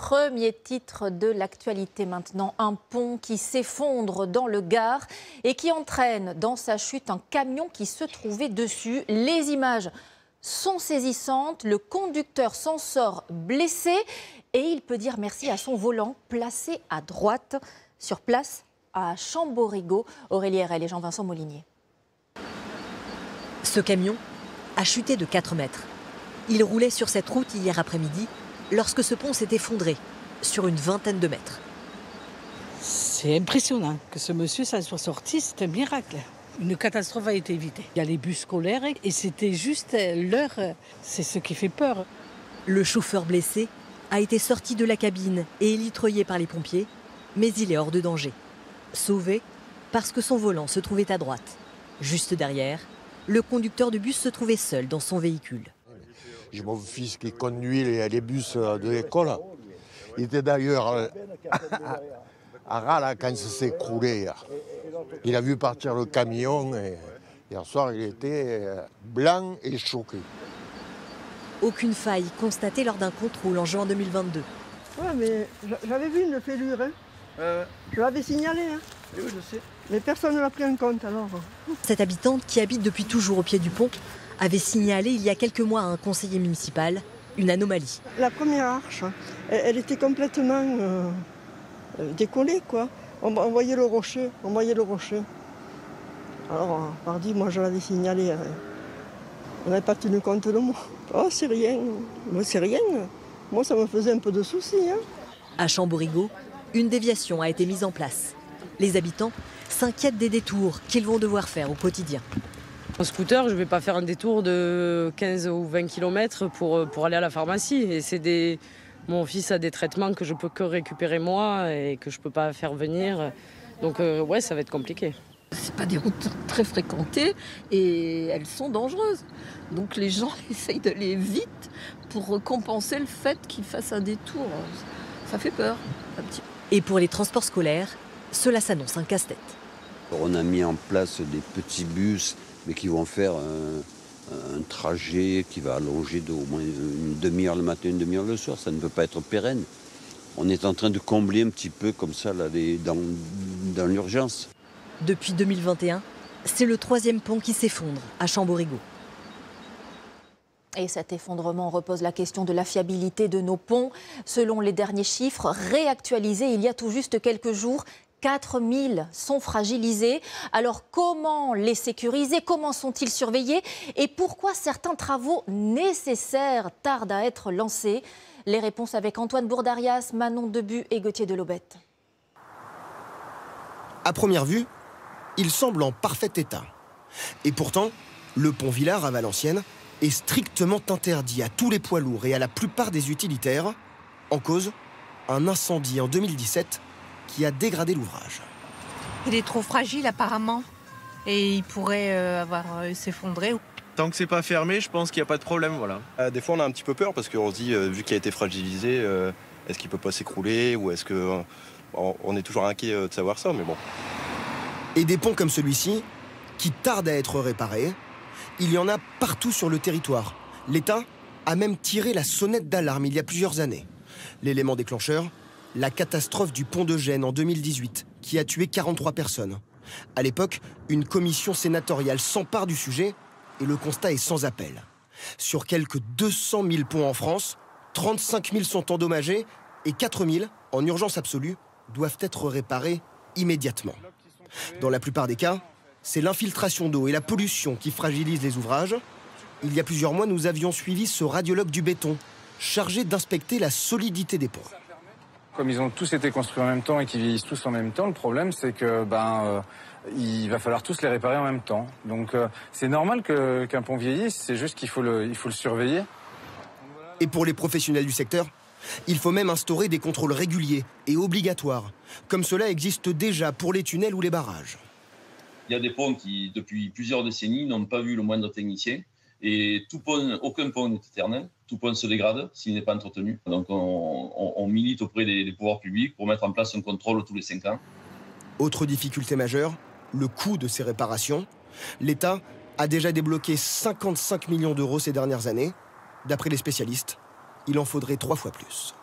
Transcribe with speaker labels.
Speaker 1: Premier titre de l'actualité maintenant, un pont qui s'effondre dans le Gard et qui entraîne dans sa chute un camion qui se trouvait dessus. Les images sont saisissantes, le conducteur s'en sort blessé et il peut dire merci à son volant placé à droite. Sur place, à Chamborigo, Aurélie RL et Jean-Vincent Molinier.
Speaker 2: Ce camion a chuté de 4 mètres. Il roulait sur cette route hier après-midi lorsque ce pont s'est effondré sur une vingtaine de mètres.
Speaker 3: C'est impressionnant que ce monsieur s'en soit sorti, c'est un miracle. Une catastrophe a été évitée. Il y a les bus scolaires et c'était juste l'heure, c'est ce qui fait peur.
Speaker 2: Le chauffeur blessé a été sorti de la cabine et élitreillé par les pompiers, mais il est hors de danger. Sauvé parce que son volant se trouvait à droite. Juste derrière, le conducteur de bus se trouvait seul dans son véhicule.
Speaker 4: J'ai mon fils qui conduit les bus de l'école. Il était d'ailleurs à Rala quand ça s'est écroulé hier. Il a vu partir le camion et hier soir il était blanc et choqué.
Speaker 2: Aucune faille constatée lors d'un contrôle en juin 2022.
Speaker 5: Ouais, mais j'avais vu une fêlure. Je l'avais signalé. Oui, je sais. Mais personne ne l'a pris en compte alors.
Speaker 2: Cette habitante qui habite depuis toujours au pied du pont avait signalé il y a quelques mois à un conseiller municipal une anomalie.
Speaker 5: La première arche, elle était complètement décollée, quoi. On voyait le rocher, Alors, mardi, moi je l'avais signalé. On n'avait pas tenu compte de moi. Oh, c'est rien. Moi, c'est rien. Moi, ça me faisait un peu de soucis.
Speaker 2: À Chamborigo, une déviation a été mise en place. Les habitants s'inquiètent des détours qu'ils vont devoir faire au quotidien.
Speaker 6: En scooter, je ne vais pas faire un détour de 15 ou 20 km pour aller à la pharmacie. Et mon fils a des traitements que je peux que récupérer moi et que je ne peux pas faire venir. Donc ouais, ça va être compliqué.
Speaker 7: Ce pas des routes très fréquentées et elles sont dangereuses. Donc les gens essayent d'aller vite pour compenser le fait qu'ils fassent un détour. Ça fait peur un petit peu.
Speaker 2: Et pour les transports scolaires, cela s'annonce un casse-tête.
Speaker 8: On a mis en place des petits bus, mais qui vont faire un trajet qui va allonger d'au moins une demi-heure le matin, une demi-heure le soir. Ça ne peut pas être pérenne. On est en train de combler un petit peu comme ça là, dans l'urgence.
Speaker 2: Depuis 2021, c'est le 3e pont qui s'effondre à Chamborigo.
Speaker 1: Et cet effondrement repose la question de la fiabilité de nos ponts. Selon les derniers chiffres réactualisés il y a tout juste quelques jours, 4000 sont fragilisés. Alors comment les sécuriser? Comment sont-ils surveillés? Et pourquoi certains travaux nécessaires tardent à être lancés? Les réponses avec Antoine Bourdarias, Manon Debu et Gauthier Delobette.
Speaker 9: À première vue, il semble en parfait état. Et pourtant, le pont Villard à Valenciennes est strictement interdit à tous les poids lourds et à la plupart des utilitaires. En cause, un incendie en 2017 qui a dégradé l'ouvrage.
Speaker 10: Il est trop fragile apparemment et il pourrait s'effondrer.
Speaker 11: Tant que c'est pas fermé, je pense qu'il n'y a pas de problème, voilà.
Speaker 12: Des fois, on a un petit peu peur parce qu'on se dit, vu qu'il a été fragilisé, est-ce qu'il peut pas s'écrouler ou est-ce que... on est toujours inquiet de savoir ça, mais bon.
Speaker 9: Et des ponts comme celui-ci, qui tardent à être réparés, il y en a partout sur le territoire. L'État a même tiré la sonnette d'alarme il y a plusieurs années. L'élément déclencheur, la catastrophe du pont de Gênes en 2018, qui a tué 43 personnes. À l'époque, une commission sénatoriale s'empare du sujet et le constat est sans appel. Sur quelques 200 000 ponts en France, 35 000 sont endommagés et 4 000, en urgence absolue, doivent être réparés immédiatement. Dans la plupart des cas, c'est l'infiltration d'eau et la pollution qui fragilisent les ouvrages. Il y a plusieurs mois, nous avions suivi ce radiologue du béton, chargé d'inspecter la solidité des ponts.
Speaker 13: Comme ils ont tous été construits en même temps et qu'ils vieillissent tous en même temps, le problème c'est que il va falloir tous les réparer en même temps. Donc c'est normal qu'un pont vieillisse, c'est juste qu'il faut le surveiller.
Speaker 9: Et pour les professionnels du secteur, il faut même instaurer des contrôles réguliers et obligatoires, comme cela existe déjà pour les tunnels ou les barrages.
Speaker 14: Il y a des ponts qui, depuis plusieurs décennies, n'ont pas vu le moindre technicien. Et aucun pont n'est éternel, tout pont se dégrade s'il n'est pas entretenu. Donc on milite auprès des pouvoirs publics pour mettre en place un contrôle tous les 5 ans.
Speaker 9: Autre difficulté majeure, le coût de ces réparations. L'État a déjà débloqué 55 millions d'euros ces dernières années. D'après les spécialistes, il en faudrait 3 fois plus.